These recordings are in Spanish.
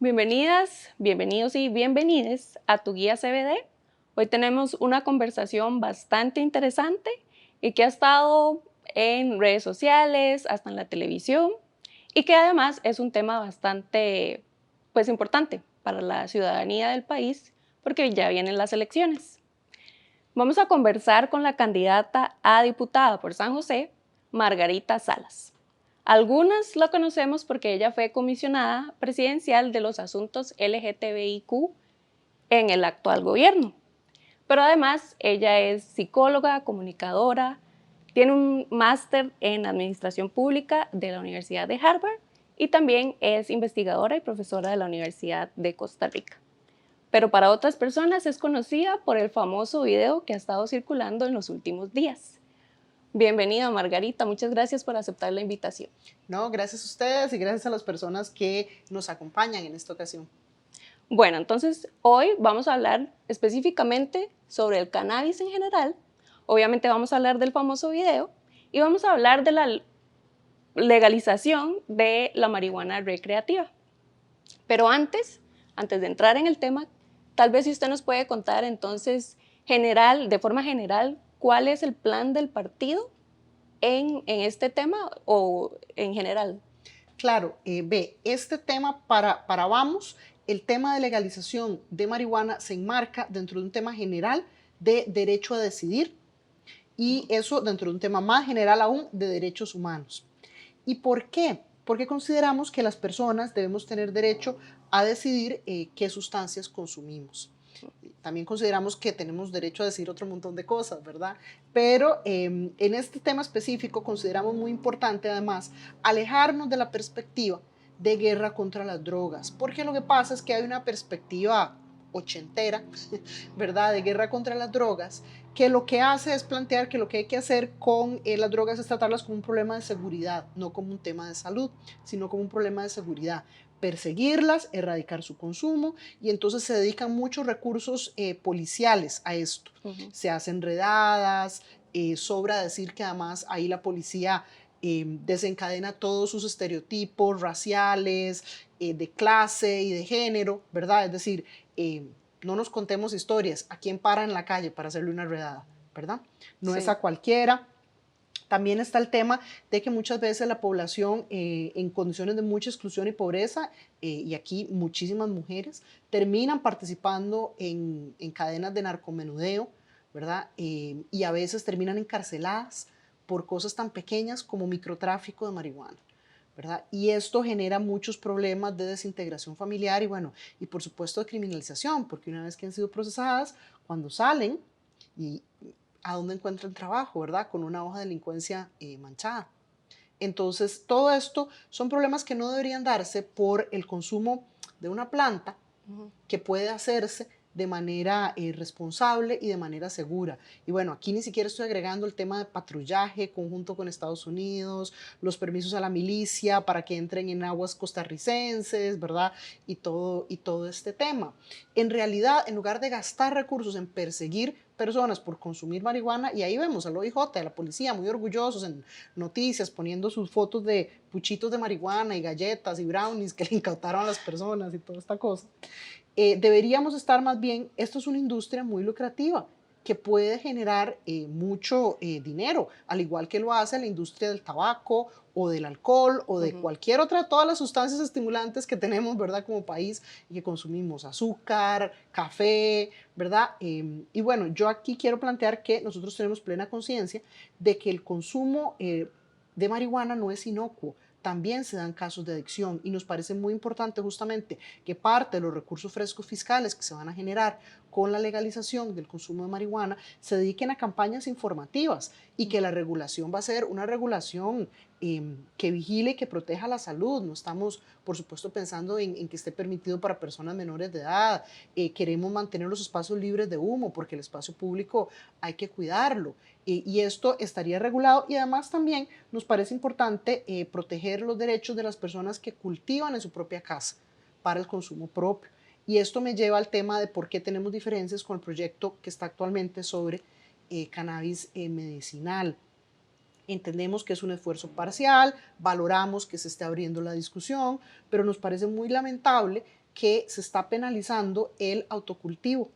Bienvenidas, bienvenidos y bienvenides a tu guía CBD. Hoy tenemos una conversación bastante interesante y que ha estado en redes sociales, hasta en la televisión, y que además es un tema bastante, importante para la ciudadanía del país porque ya vienen las elecciones. Vamos a conversar con la candidata a diputada por San José, Margarita Salas. Algunas la conocemos porque ella fue comisionada presidencial de los asuntos LGTBIQ en el actual gobierno. Pero además ella es psicóloga, comunicadora, tiene un máster en administración pública de la Universidad de Harvard y también es investigadora y profesora de la Universidad de Costa Rica. Pero para otras personas es conocida por el famoso video que ha estado circulando en los últimos días. Bienvenida, Margarita. Muchas gracias por aceptar la invitación. No, gracias a ustedes y gracias a las personas que nos acompañan en esta ocasión. Bueno, entonces hoy vamos a hablar específicamente sobre el cannabis en general. Obviamente vamos a hablar del famoso video y vamos a hablar de la legalización de la marihuana recreativa. Pero antes de entrar en el tema, tal vez si usted nos puede contar entonces de forma general, cuál es el plan del partido en este tema o en general. Claro, ve, este tema para Vamos, el tema de legalización de marihuana se enmarca dentro de un tema general de derecho a decidir y eso dentro de un tema más general aún de derechos humanos. ¿Y por qué? Porque consideramos que las personas debemos tener derecho a decidir qué sustancias consumimos. También consideramos que tenemos derecho a decir otro montón de cosas, ¿verdad? Pero en este tema específico consideramos muy importante además alejarnos de la perspectiva de guerra contra las drogas, porque lo que pasa es que hay una perspectiva ochentera, ¿verdad?, de guerra contra las drogas, que lo que hace es plantear que lo que hay que hacer con las drogas es tratarlas como un problema de seguridad, no como un tema de salud, sino como un problema de seguridad. Perseguirlas, erradicar su consumo y entonces se dedican muchos recursos policiales a esto. Se hacen redadas, sobra decir que además ahí la policía desencadena todos sus estereotipos raciales, de clase y de género, ¿verdad? Es decir, no nos contemos historias, ¿a quién para en la calle para hacerle una redada? ¿Verdad? No es Sí. a cualquiera. También está el tema de que muchas veces la población en condiciones de mucha exclusión y pobreza, y aquí muchísimas mujeres, terminan participando en cadenas de narcomenudeo, ¿verdad? Y a veces terminan encarceladas por cosas tan pequeñas como microtráfico de marihuana, ¿verdad? Y esto genera muchos problemas de desintegración familiar y bueno, y por supuesto de criminalización, porque una vez que han sido procesadas, cuando salen, y a dónde encuentran trabajo, ¿verdad? Con una hoja de delincuencia manchada. Entonces, todo esto son problemas que no deberían darse por el consumo de una planta que puede hacerse de manera responsable y de manera segura. Y bueno, aquí ni siquiera estoy agregando el tema de patrullaje conjunto con Estados Unidos, los permisos a la milicia para que entren en aguas costarricenses, ¿verdad? Y todo este tema. En realidad, en lugar de gastar recursos en perseguir personas por consumir marihuana, y ahí vemos al OIJ, a la policía, muy orgullosos en noticias, poniendo sus fotos de puchitos de marihuana y galletas y brownies que le incautaron a las personas y toda esta cosa. Deberíamos estar más bien, esto es una industria muy lucrativa que puede generar mucho dinero, al igual que lo hace la industria del tabaco o del alcohol o de cualquier otra, todas las sustancias estimulantes que tenemos, ¿verdad? Como país y que consumimos, azúcar, café, ¿verdad? Y bueno, yo aquí quiero plantear que nosotros tenemos plena conciencia de que el consumo de marihuana no es inocuo. También se dan casos de adicción y nos parece muy importante justamente que parte de los recursos frescos fiscales que se van a generar con la legalización del consumo de marihuana se dediquen a campañas informativas y que la regulación va a ser una regulación que vigile y que proteja la salud. No estamos, por supuesto, pensando en que esté permitido para personas menores de edad. Queremos mantener los espacios libres de humo porque el espacio público hay que cuidarlo. Y esto estaría regulado y además también nos parece importante proteger los derechos de las personas que cultivan en su propia casa para el consumo propio. Y esto me lleva al tema de por qué tenemos diferencias con el proyecto que está actualmente sobre cannabis medicinal. Entendemos que es un esfuerzo parcial, valoramos que se esté abriendo la discusión, pero nos parece muy lamentable que se está penalizando el autocultivo,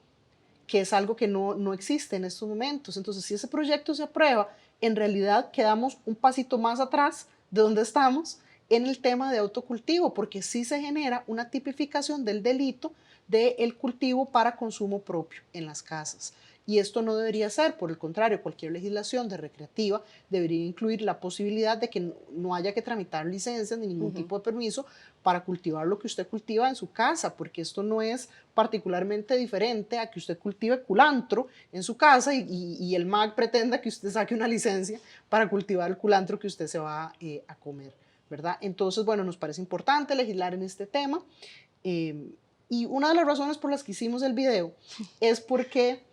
que es algo que no existe en estos momentos. Entonces, si ese proyecto se aprueba, en realidad quedamos un pasito más atrás de donde estamos en el tema de autocultivo, porque sí se genera una tipificación del delito del cultivo para consumo propio en las casas. Y esto no debería ser, por el contrario, cualquier legislación de recreativa debería incluir la posibilidad de que no haya que tramitar licencias ni ningún tipo de permiso para cultivar lo que usted cultiva en su casa, porque esto no es particularmente diferente a que usted cultive culantro en su casa y el MAC pretenda que usted saque una licencia para cultivar el culantro que usted se va a comer, ¿verdad? Entonces, bueno, nos parece importante legislar en este tema. Y una de las razones por las que hicimos el video es porque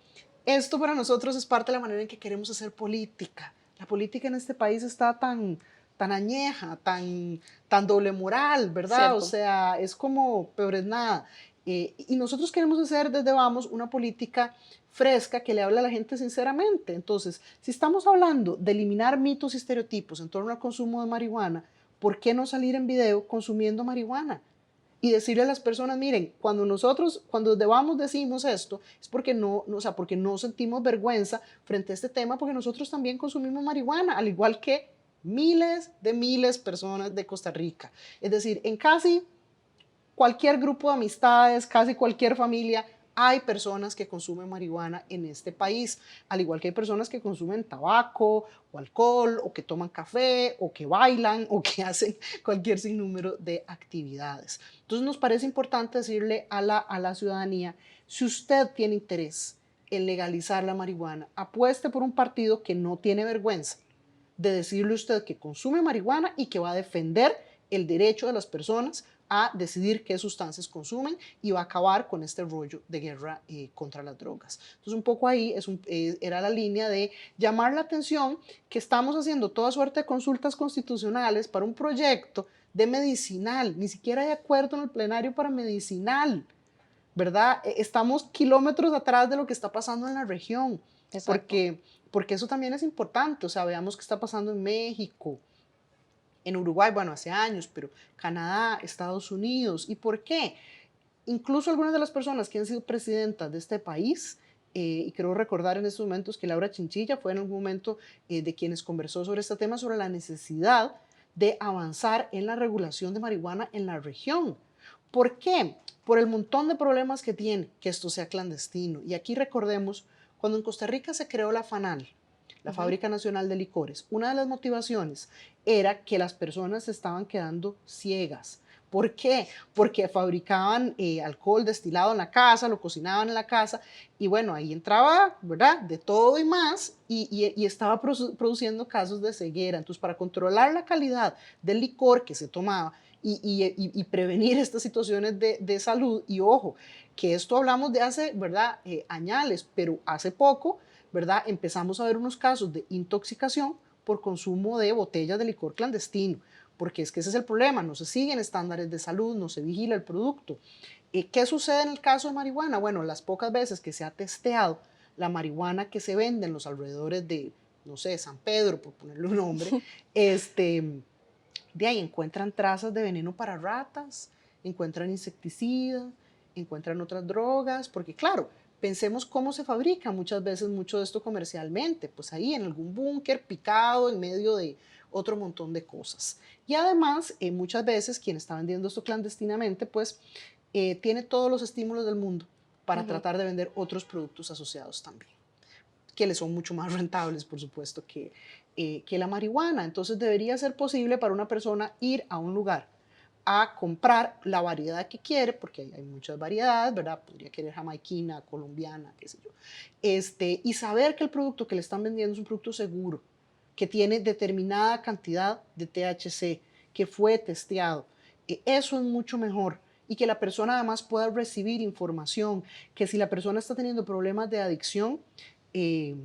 esto para nosotros es parte de la manera en que queremos hacer política. La política en este país está tan añeja, tan doble moral, ¿verdad? O Cierto. sea, es como peor es nada. Y nosotros queremos hacer desde Vamos una política fresca que le hable a la gente sinceramente. Entonces, si estamos hablando de eliminar mitos y estereotipos en torno al consumo de marihuana, ¿por qué no salir en video consumiendo marihuana? Y decirle a las personas, miren, cuando desde Vamos decimos esto, es porque o sea, porque no sentimos vergüenza frente a este tema, porque nosotros también consumimos marihuana, al igual que miles de personas de Costa Rica. Es decir, en casi cualquier grupo de amistades, casi cualquier familia, hay personas que consumen marihuana en este país, al igual que hay personas que consumen tabaco o alcohol, o que toman café, o que bailan, o que hacen cualquier sinnúmero de actividades. Entonces nos parece importante decirle a la ciudadanía, si usted tiene interés en legalizar la marihuana, apueste por un partido que no tiene vergüenza de decirle a usted que consume marihuana y que va a defender el derecho de las personas a decidir qué sustancias consumen y va a acabar con este rollo de guerra contra las drogas. Entonces, un poco ahí era la línea de llamar la atención que estamos haciendo toda suerte de consultas constitucionales para un proyecto de medicinal, ni siquiera hay acuerdo en el plenario para medicinal, ¿verdad? Estamos kilómetros atrás de lo que está pasando en la región, Exacto. porque eso también es importante, o sea, veamos qué está pasando en México, en Uruguay, bueno, hace años, pero Canadá, Estados Unidos. ¿Y por qué? Incluso algunas de las personas que han sido presidentas de este país, y creo recordar en estos momentos que Laura Chinchilla fue en algún momento de quienes conversó sobre este tema, sobre la necesidad de avanzar en la regulación de marihuana en la región. ¿Por qué? Por el montón de problemas que tiene que esto sea clandestino. Y aquí recordemos, cuando en Costa Rica se creó la FANAL, la Fábrica Nacional de Licores, una de las motivaciones era que las personas se estaban quedando ciegas. ¿Por qué? Porque fabricaban alcohol destilado en la casa, lo cocinaban en la casa y bueno, ahí entraba, ¿verdad? De todo y más y estaba produciendo casos de ceguera. Entonces, para controlar la calidad del licor que se tomaba y prevenir estas situaciones de salud, y ojo, que esto hablamos de hace, ¿verdad? Añales, pero hace poco, ¿verdad? Empezamos a ver unos casos de intoxicación por consumo de botellas de licor clandestino, porque es que ese es el problema, no se siguen estándares de salud, no se vigila el producto. ¿Qué sucede en el caso de marihuana? Bueno, las pocas veces que se ha testeado la marihuana que se vende en los alrededores de, no sé, San Pedro, por ponerle un nombre, de ahí encuentran trazas de veneno para ratas, encuentran insecticidas, encuentran otras drogas, porque claro, pensemos cómo se fabrica muchas veces mucho de esto comercialmente, pues ahí en algún búnker picado en medio de otro montón de cosas. Y además, muchas veces quien está vendiendo esto clandestinamente, pues tiene todos los estímulos del mundo para tratar de vender otros productos asociados también, que le son mucho más rentables, por supuesto, que la marihuana. Entonces debería ser posible para una persona ir a un lugar a comprar la variedad que quiere, porque hay muchas variedades, ¿verdad? Podría querer jamaiquina, colombiana, qué sé yo. Y saber que el producto que le están vendiendo es un producto seguro, que tiene determinada cantidad de THC, que fue testeado. Eso es mucho mejor. Y que la persona además pueda recibir información, que si la persona está teniendo problemas de adicción, eh,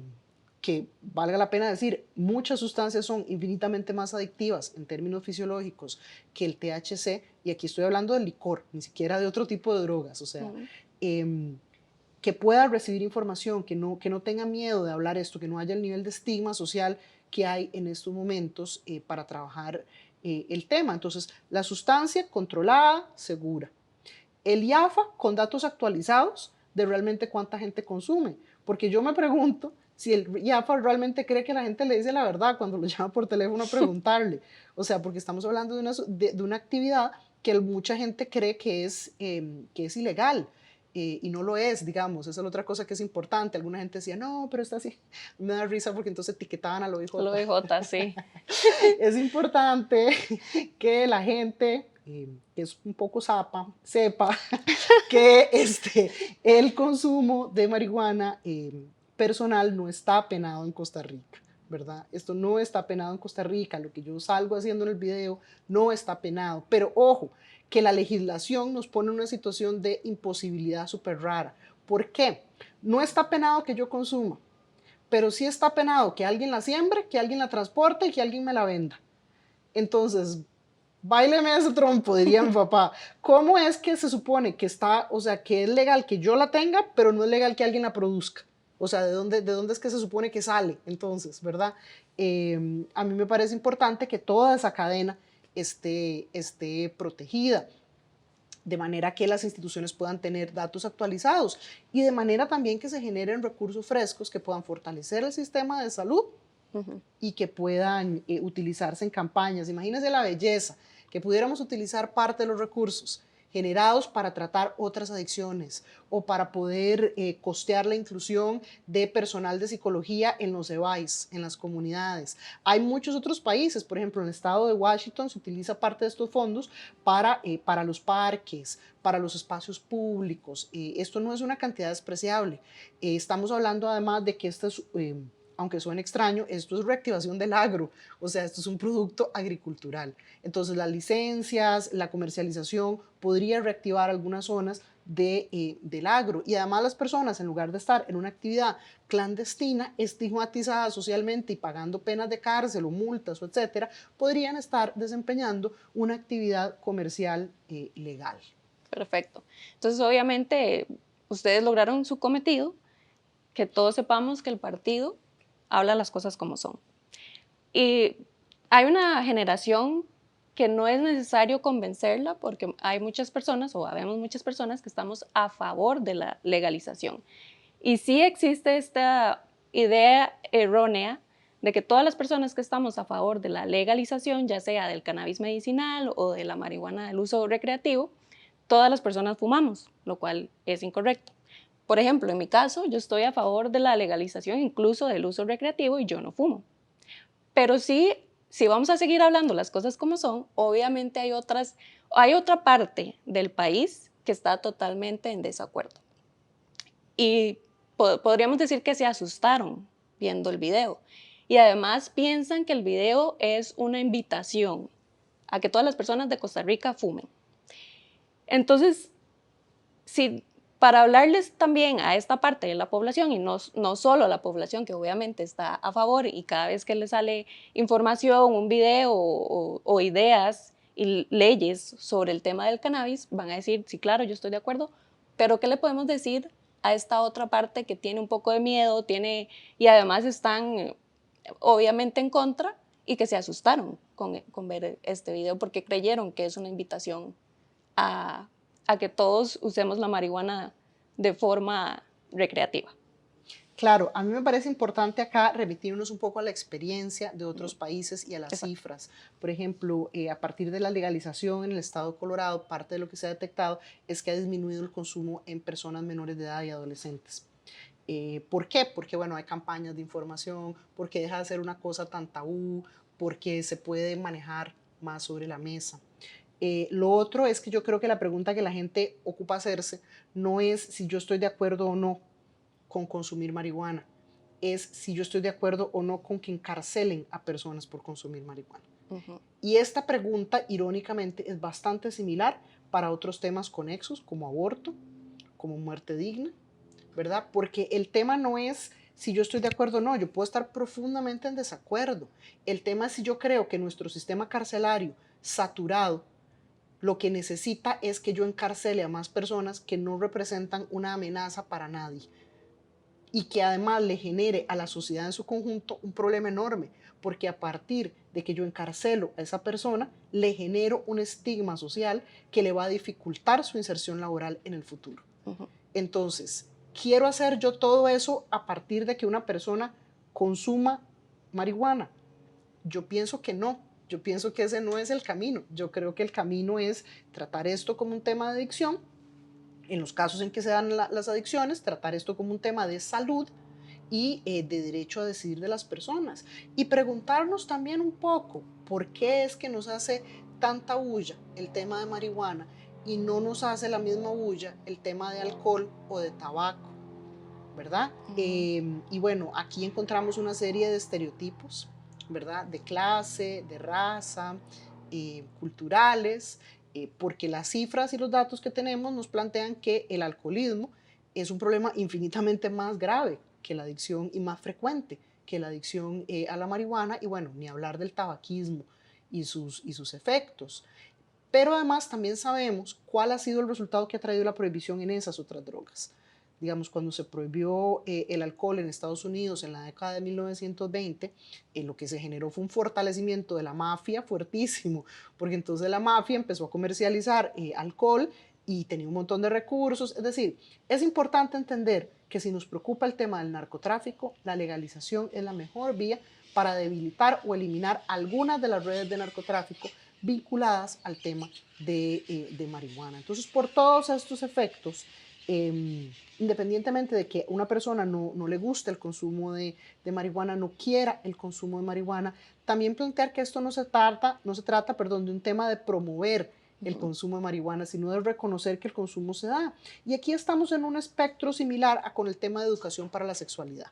que valga la pena decir, muchas sustancias son infinitamente más adictivas en términos fisiológicos que el THC, y aquí estoy hablando del licor, ni siquiera de otro tipo de drogas, o sea, que pueda recibir información, que no tenga miedo de hablar esto, que no haya el nivel de estigma social que hay en estos momentos para trabajar el tema. Entonces, la sustancia controlada, segura. el IAFA con datos actualizados de realmente cuánta gente consume. Porque yo me pregunto si el IAFA realmente cree que la gente le dice la verdad cuando lo llama por teléfono a preguntarle. O sea, porque estamos hablando de una actividad que mucha gente cree que es ilegal. Y no lo es, digamos, esa es la otra cosa que es importante. Alguna gente decía, no, pero está así. Me da risa porque entonces etiquetaban a lo OIJ. Lo OIJ, sí. Es importante que la gente que es un poco zapa, sepa que el consumo de marihuana personal no está penado en Costa Rica, ¿verdad? Esto no está penado en Costa Rica, lo que yo salgo haciendo en el video no está penado, pero ojo, que la legislación nos pone en una situación de imposibilidad súper rara. ¿Por qué? No está penado que yo consuma, pero sí está penado que alguien la siembre, que alguien la transporte y que alguien me la venda. Entonces, báileme ese trompo, diría mi papá. ¿Cómo es que se supone que está, o sea, que es legal que yo la tenga, pero no es legal que alguien la produzca? O sea, de dónde es que se supone que sale? Entonces, ¿verdad? A mí me parece importante que toda esa cadena esté protegida, de manera que las instituciones puedan tener datos actualizados y de manera también que se generen recursos frescos que puedan fortalecer el sistema de salud y que puedan utilizarse en campañas. Imagínense la belleza, que pudiéramos utilizar parte de los recursos generados para tratar otras adicciones o para poder costear la inclusión de personal de psicología en los EVAIS, en las comunidades. Hay muchos otros países, por ejemplo, en el estado de Washington se utiliza parte de estos fondos para los parques, para los espacios públicos. Esto no es una cantidad despreciable. Estamos hablando además de que aunque suene extraño, esto es reactivación del agro, o sea, esto es un producto agricultural. Entonces, las licencias, la comercialización podría reactivar algunas zonas del agro. Y además las personas, en lugar de estar en una actividad clandestina, estigmatizada socialmente y pagando penas de cárcel o multas o etcétera, podrían estar desempeñando una actividad comercial legal. Perfecto. Entonces, obviamente, ustedes lograron su cometido, que todos sepamos que el partido habla las cosas como son. Y hay una generación que no es necesario convencerla porque hay muchas personas, o habemos muchas personas que estamos a favor de la legalización. Y sí existe esta idea errónea de que todas las personas que estamos a favor de la legalización, ya sea del cannabis medicinal o de la marihuana del uso recreativo, todas las personas fumamos, lo cual es incorrecto. Por ejemplo, en mi caso, yo estoy a favor de la legalización incluso del uso recreativo y yo no fumo. Pero sí, si vamos a seguir hablando las cosas como son, obviamente hay otra parte del país que está totalmente en desacuerdo. Y podríamos decir que se asustaron viendo el video. Y además piensan que el video es una invitación a que todas las personas de Costa Rica fumen. Entonces, si para hablarles también a esta parte de la población y no solo a la población que obviamente está a favor y cada vez que les sale información, un video o ideas y leyes sobre el tema del cannabis, van a decir, sí, claro, yo estoy de acuerdo, pero ¿qué le podemos decir a esta otra parte que tiene un poco de miedo, y además están obviamente en contra y que se asustaron con ver este video porque creyeron que es una invitación a que todos usemos la marihuana de forma recreativa? Claro, a mí me parece importante acá remitirnos un poco a la experiencia de otros países y a las Exacto. cifras. Por ejemplo, a partir de la legalización en el estado de Colorado, parte de lo que se ha detectado es que ha disminuido el consumo en personas menores de edad y adolescentes. ¿Por qué? Porque, bueno, hay campañas de información, porque deja de ser una cosa tan tabú, porque se puede manejar más sobre la mesa. Lo otro es que yo creo que la pregunta que la gente ocupa hacerse no es si yo estoy de acuerdo o no con consumir marihuana, es si yo estoy de acuerdo o no con que encarcelen a personas por consumir marihuana. Uh-huh. Y esta pregunta, irónicamente, es bastante similar para otros temas conexos, como aborto, como muerte digna, ¿verdad? Porque el tema no es si yo estoy de acuerdo o no, yo puedo estar profundamente en desacuerdo. El tema es si yo creo que nuestro sistema carcelario saturado lo que necesita es que yo encarcele a más personas que no representan una amenaza para nadie y que además le genere a la sociedad en su conjunto un problema enorme, porque a partir de que yo encarcelo a esa persona, le genero un estigma social que le va a dificultar su inserción laboral en el futuro. Ujú. Entonces, ¿quiero hacer yo todo eso a partir de que una persona consuma marihuana? Yo pienso que no. Yo pienso que ese no es el camino. Yo creo que el camino es tratar esto como un tema de adicción. En los casos en que se dan las adicciones, tratar esto como un tema de salud y de derecho a decidir de las personas. Y preguntarnos también un poco por qué es que nos hace tanta bulla el tema de marihuana y no nos hace la misma bulla el tema de alcohol o de tabaco, ¿verdad? Ujú. Y bueno, aquí encontramos una serie de estereotipos, ¿verdad? De clase, de raza, culturales, porque las cifras y los datos que tenemos nos plantean que el alcoholismo es un problema infinitamente más grave que la adicción y más frecuente que la adicción a la marihuana y bueno, ni hablar del tabaquismo y sus efectos. Pero además también sabemos cuál ha sido el resultado que ha traído la prohibición en esas otras drogas. Digamos, cuando se prohibió el alcohol en Estados Unidos en la década de 1920, lo que se generó fue un fortalecimiento de la mafia fuertísimo, porque entonces la mafia empezó a comercializar alcohol y tenía un montón de recursos. Es decir, es importante entender que si nos preocupa el tema del narcotráfico, la legalización es la mejor vía para debilitar o eliminar algunas de las redes de narcotráfico vinculadas al tema de marihuana. Entonces, por todos estos efectos, independientemente de que una persona no le guste el consumo de marihuana, no quiera el consumo de marihuana, también plantear que esto no se trata, perdón, de un tema de promover el Ujú. consumo de marihuana, sino de reconocer que el consumo se da. Y aquí estamos en un espectro similar a con el tema de educación para la sexualidad.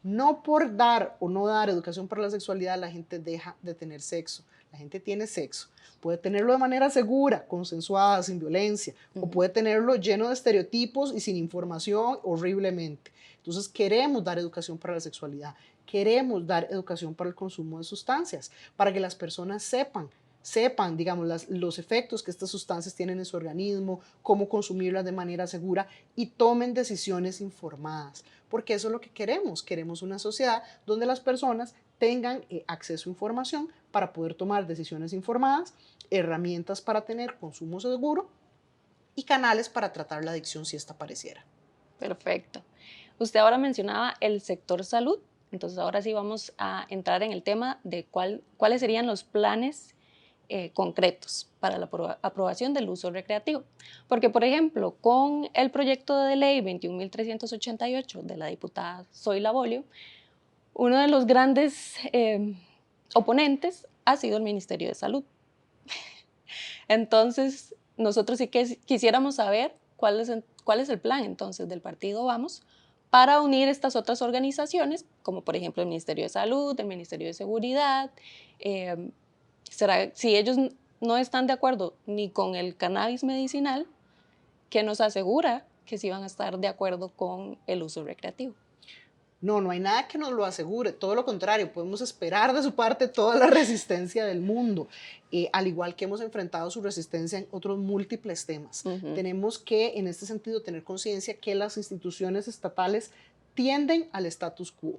No por dar o no dar educación para la sexualidad la gente deja de tener sexo. La gente tiene sexo. Puede tenerlo de manera segura, consensuada, sin violencia, o Ujú. puede tenerlo lleno de estereotipos y sin información horriblemente. Entonces queremos dar educación para la sexualidad, queremos dar educación para el consumo de sustancias, para que las personas sepan, digamos, los efectos que estas sustancias tienen en su organismo, cómo consumirlas de manera segura y tomen decisiones informadas, porque eso es lo que queremos una sociedad donde las personas tengan acceso a información para poder tomar decisiones informadas, herramientas para tener consumo seguro y canales para tratar la adicción si esta apareciera. Perfecto. Usted ahora mencionaba el sector salud, entonces ahora sí vamos a entrar en el tema de cuáles serían los planes concretos para la aprobación del uso recreativo. Porque, por ejemplo, con el proyecto de ley 21.388 de la diputada Zoila Bolio, uno de los grandes oponentes ha sido el Ministerio de Salud. Entonces, nosotros sí que quisiéramos saber cuál es el plan entonces del partido Vamos para unir estas otras organizaciones, como por ejemplo el Ministerio de Salud, el Ministerio de Seguridad. eh, si ellos no están de acuerdo ni con el cannabis medicinal, ¿qué nos asegura que sí van a estar de acuerdo con el uso recreativo? No hay nada que nos lo asegure, todo lo contrario, podemos esperar de su parte toda la resistencia del mundo, al igual que hemos enfrentado su resistencia en otros múltiples temas. Ujú. Tenemos que, en este sentido, tener conciencia que las instituciones estatales tienden al status quo,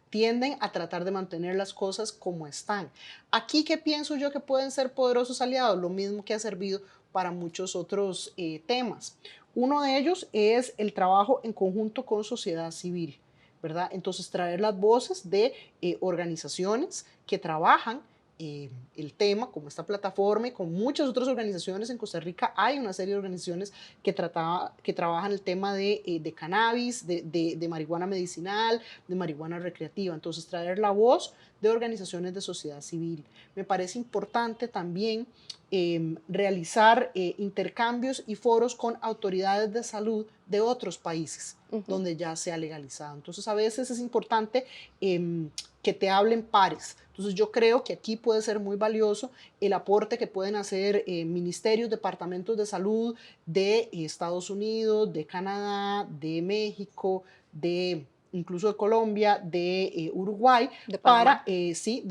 tienden a tratar de mantener las cosas como están. Aquí, ¿qué pienso yo que pueden ser poderosos aliados? Lo mismo que ha servido para muchos otros temas. Uno de ellos es el trabajo en conjunto con sociedad civil, ¿verdad? Entonces, traer las voces de organizaciones que trabajan el tema, como esta plataforma y con muchas otras organizaciones en Costa Rica, hay una serie de organizaciones que trabajan el tema de cannabis, de marihuana medicinal, de marihuana recreativa. Entonces, traer la voz de organizaciones de sociedad civil. Me parece importante también realizar intercambios y foros con autoridades de salud de otros países Ujú. donde ya se ha legalizado. Entonces, a veces es importante que te hablen pares. Entonces, yo creo que aquí puede ser muy valioso el aporte que pueden hacer ministerios, departamentos de salud de Estados Unidos, de Canadá, de México, de incluso de Colombia, de Uruguay, De Panamá. para, sí,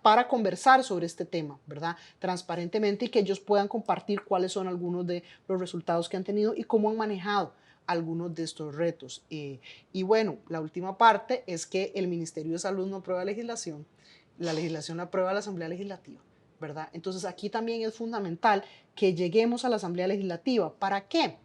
para conversar sobre este tema, ¿verdad? Transparentemente y que ellos puedan compartir cuáles son algunos de los resultados que han tenido y cómo han manejado algunos de estos retos. Y bueno, la última parte es que el Ministerio de Salud no aprueba legislación. la legislación la aprueba la Asamblea Legislativa, ¿verdad? Entonces aquí también es fundamental que lleguemos a la Asamblea Legislativa. ¿Para qué?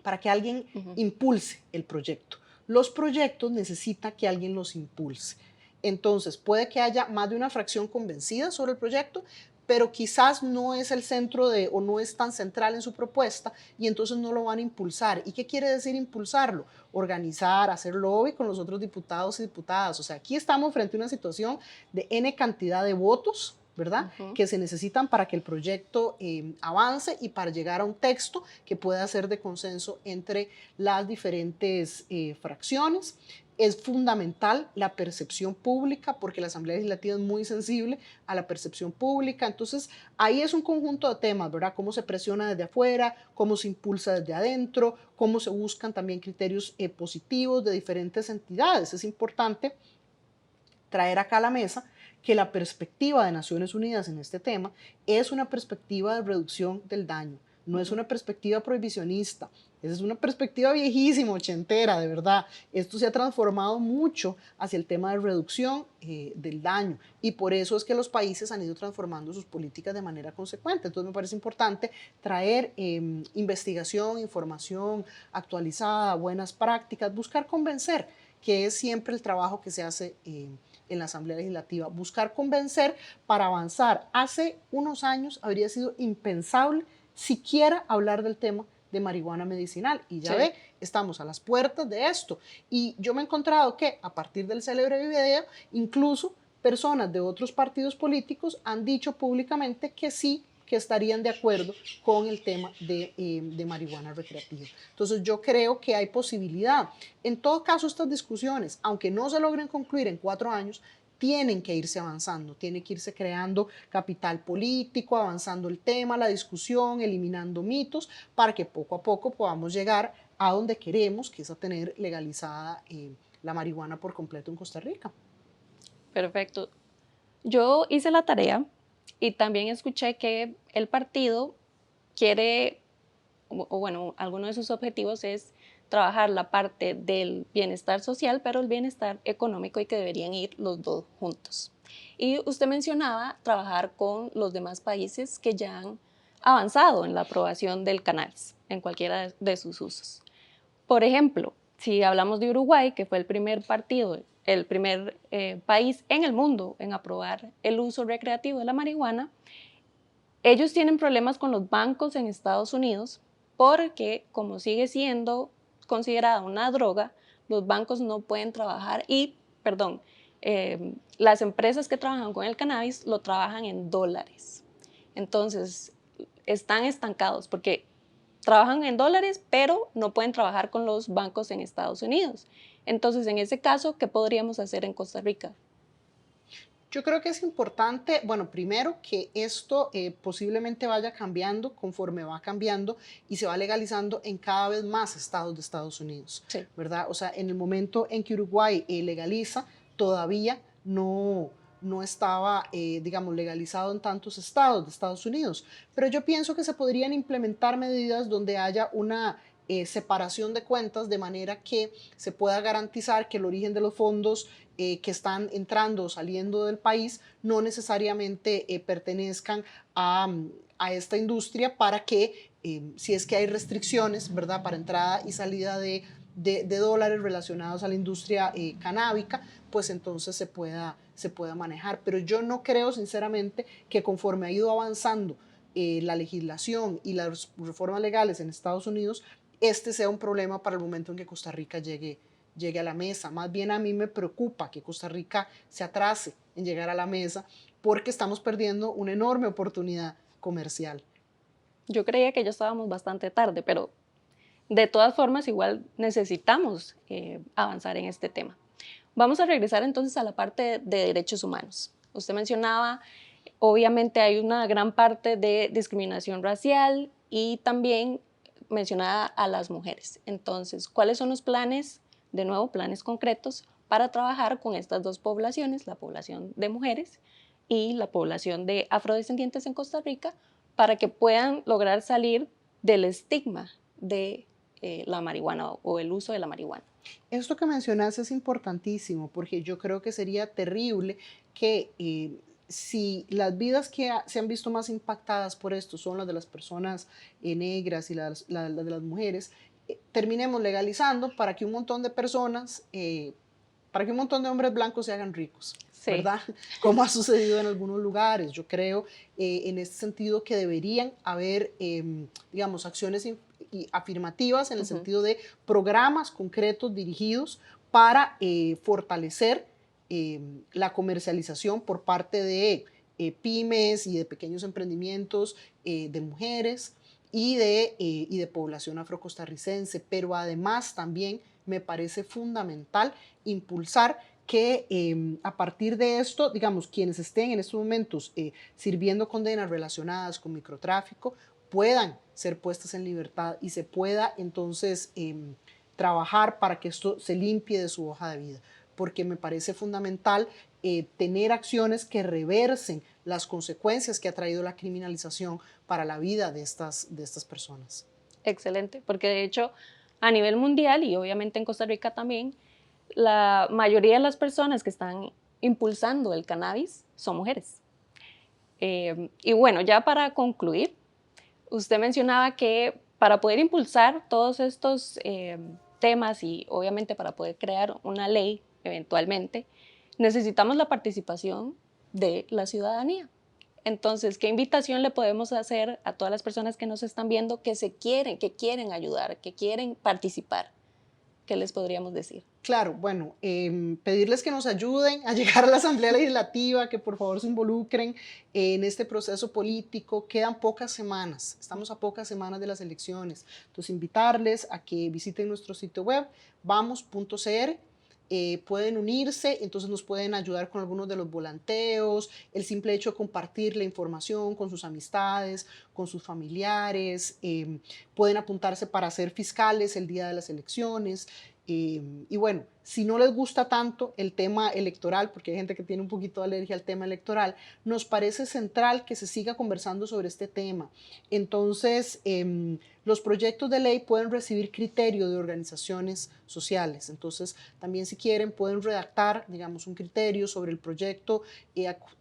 Para que alguien Ujú. impulse el proyecto. Los proyectos necesitan que alguien los impulse. Entonces, puede que haya más de una fracción convencida sobre el proyecto, pero quizás no es el centro de o no es tan central en su propuesta y entonces no lo van a impulsar. ¿Y qué quiere decir impulsarlo? Organizar, hacer lobby con los otros diputados y diputadas. O sea, aquí estamos frente a una situación de N cantidad de votos, ¿verdad? Ujú. Que se necesitan para que el proyecto avance y para llegar a un texto que pueda ser de consenso entre las diferentes fracciones. Es fundamental la percepción pública porque la Asamblea Legislativa es muy sensible a la percepción pública. Entonces, ahí es un conjunto de temas, ¿verdad? Cómo se presiona desde afuera, cómo se impulsa desde adentro, cómo se buscan también criterios positivos de diferentes entidades. Es importante traer acá a la mesa que la perspectiva de Naciones Unidas en este tema es una perspectiva de reducción del daño, no es Ujú. una perspectiva prohibicionista, es una perspectiva viejísima, ochentera, de verdad. Esto se ha transformado mucho hacia el tema de reducción del daño y por eso es que los países han ido transformando sus políticas de manera consecuente. Entonces me parece importante traer investigación, información actualizada, buenas prácticas, buscar convencer, que es siempre el trabajo que se hace en la Asamblea Legislativa, buscar convencer para avanzar. Hace unos años habría sido impensable siquiera hablar del tema de marihuana medicinal y ya Sí. ve, estamos a las puertas de esto. Y yo me he encontrado que a partir del célebre video, incluso personas de otros partidos políticos han dicho públicamente que sí, que estarían de acuerdo con el tema de marihuana recreativa. Entonces yo creo que hay posibilidad. En todo caso, estas discusiones, aunque no se logren concluir en 4 años, tienen que irse avanzando, tiene que irse creando capital político, avanzando el tema, la discusión, eliminando mitos, para que poco a poco podamos llegar a donde queremos, que es a tener legalizada la marihuana por completo en Costa Rica. Perfecto. Yo hice la tarea y también escuché que el partido quiere, o bueno, alguno de sus objetivos es trabajar la parte del bienestar social, pero el bienestar económico y que deberían ir los dos juntos. Y usted mencionaba trabajar con los demás países que ya han avanzado en la aprobación del cannabis en cualquiera de sus usos. Por ejemplo, si hablamos de Uruguay, que fue el primer partido, el primer país en el mundo en aprobar el uso recreativo de la marihuana, ellos tienen problemas con los bancos en Estados Unidos porque como sigue siendo considerada una droga, los bancos no pueden trabajar y, perdón, las empresas que trabajan con el cannabis lo trabajan en dólares. Entonces, están estancados porque trabajan en dólares, pero no pueden trabajar con los bancos en Estados Unidos. Entonces, en ese caso, ¿qué podríamos hacer en Costa Rica? Yo creo que es importante, bueno, primero que esto posiblemente vaya cambiando conforme va cambiando y se va legalizando en cada vez más estados de Estados Unidos, Sí. ¿verdad? O sea, en el momento en que Uruguay legaliza, todavía no estaba, digamos, legalizado en tantos estados de Estados Unidos. Pero yo pienso que se podrían implementar medidas donde haya una separación de cuentas de manera que se pueda garantizar que el origen de los fondos que están entrando o saliendo del país no necesariamente pertenezcan a esta industria para que, si es que hay restricciones, ¿verdad?, para entrada y salida de dólares relacionados a la industria canábica, pues entonces se pueda manejar. Pero yo no creo, sinceramente, que conforme ha ido avanzando la legislación y las reformas legales en Estados Unidos, este sea un problema para el momento en que Costa Rica llegue a la mesa. Más bien a mí me preocupa que Costa Rica se atrase en llegar a la mesa porque estamos perdiendo una enorme oportunidad comercial. Yo creía que ya estábamos bastante tarde, pero de todas formas igual necesitamos avanzar en este tema. Vamos a regresar entonces a la parte de derechos humanos. Usted mencionaba, obviamente hay una gran parte de discriminación racial y también mencionaba a las mujeres. Entonces, ¿cuáles son los planes, de nuevo, planes concretos para trabajar con estas dos poblaciones, la población de mujeres y la población de afrodescendientes en Costa Rica, para que puedan lograr salir del estigma de la marihuana o el uso de la marihuana. Esto que mencionas es importantísimo porque yo creo que sería terrible que si las vidas que se han visto más impactadas por esto son las de las personas negras y las de las mujeres, terminemos legalizando para que un montón de personas, para que un montón de hombres blancos se hagan ricos, Sí. ¿verdad? Como ha sucedido en algunos lugares. Yo creo en este sentido que deberían haber, digamos, acciones y afirmativas en el Ujú. sentido de programas concretos dirigidos para fortalecer la comercialización por parte de pymes y de pequeños emprendimientos de mujeres y de población afrocostarricense, pero además también me parece fundamental impulsar que a partir de esto, digamos, quienes estén en estos momentos sirviendo condenas relacionadas con microtráfico puedan ser puestas en libertad y se pueda entonces trabajar para que esto se limpie de su hoja de vida, porque me parece fundamental tener acciones que reversen las consecuencias que ha traído la criminalización para la vida de estas personas. Excelente, porque de hecho a nivel mundial y obviamente en Costa Rica también, la mayoría de las personas que están impulsando el cannabis son mujeres. Y bueno, ya para concluir, usted mencionaba que para poder impulsar todos estos temas y obviamente para poder crear una ley eventualmente, necesitamos la participación de la ciudadanía. Entonces, ¿qué invitación le podemos hacer a todas las personas que nos están viendo que quieren ayudar, que quieren participar? ¿Qué les podríamos decir? Claro, bueno, pedirles que nos ayuden a llegar a la Asamblea Legislativa, que por favor se involucren en este proceso político. Quedan pocas semanas, estamos a pocas semanas de las elecciones. Entonces, invitarles a que visiten nuestro sitio web, vamos.cr. Pueden unirse, entonces nos pueden ayudar con algunos de los volanteos, el simple hecho de compartir la información con sus amistades, con sus familiares, pueden apuntarse para ser fiscales el día de las elecciones. Y bueno, si no les gusta tanto el tema electoral, porque hay gente que tiene un poquito de alergia al tema electoral, nos parece central que se siga conversando sobre este tema. Entonces, los proyectos de ley pueden recibir criterio de organizaciones sociales. Entonces, también si quieren, pueden redactar, digamos, un criterio sobre el proyecto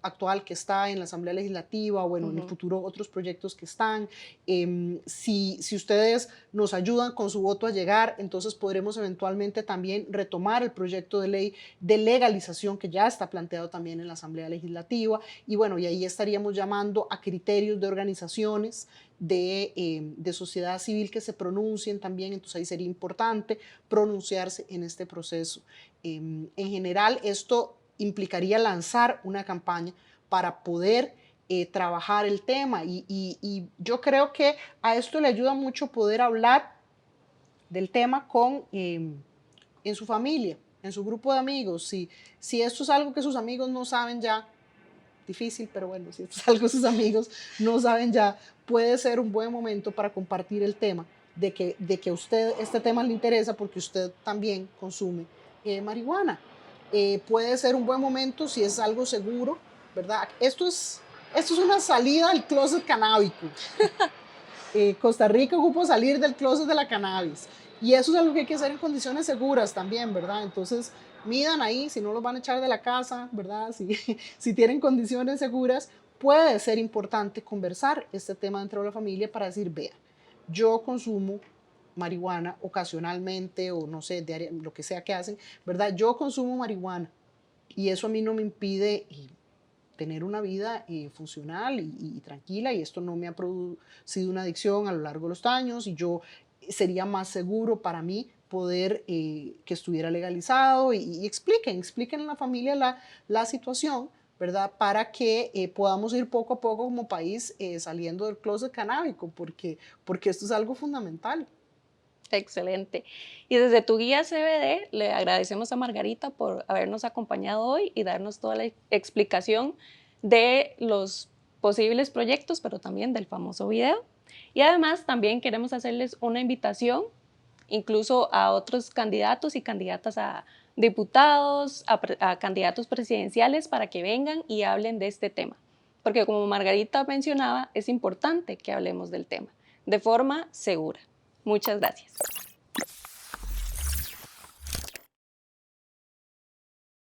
actual que está en la Asamblea Legislativa o, bueno, en el Ujú. futuro otros proyectos que están. Si ustedes nos ayudan con su voto a llegar, entonces podremos eventualmente también retomar el proyecto de ley de legalización que ya está planteado también en la Asamblea Legislativa y bueno, y ahí estaríamos llamando a criterios de organizaciones de sociedad civil que se pronuncien también, entonces ahí sería importante pronunciarse en este proceso. En general, esto implicaría lanzar una campaña para poder trabajar el tema y yo creo que a esto le ayuda mucho poder hablar del tema en su familia, en su grupo de amigos. Si esto es algo que sus amigos no saben ya, difícil, pero bueno, si esto es algo que sus amigos no saben ya, puede ser un buen momento para compartir el tema de que a usted este tema le interesa porque usted también consume marihuana. Puede ser un buen momento si es algo seguro, ¿verdad? Esto es una salida al closet canábico. Costa Rica ocupa salir del closet de la cannabis. Y eso es algo que hay que hacer en condiciones seguras también, ¿verdad? Entonces, midan ahí, si no los van a echar de la casa, ¿verdad? Si tienen condiciones seguras, puede ser importante conversar este tema dentro de la familia para decir, vea, yo consumo marihuana ocasionalmente o no sé, lo que sea que hacen, ¿verdad? Yo consumo marihuana y eso a mí no me impide tener una vida funcional y tranquila y esto no me ha producido una adicción a lo largo de los años y yo sería más seguro para mí poder que estuviera legalizado y expliquen a la familia la situación, ¿verdad? Para que podamos ir poco a poco como país saliendo del closet canábico, porque esto es algo fundamental. Excelente. Y desde tu guía CBD le agradecemos a Margarita por habernos acompañado hoy y darnos toda la explicación de los posibles proyectos, pero también del famoso video. Y además también queremos hacerles una invitación, incluso a otros candidatos y candidatas a diputados, a candidatos presidenciales para que vengan y hablen de este tema. Porque como Margarita mencionaba, es importante que hablemos del tema de forma segura. Muchas gracias.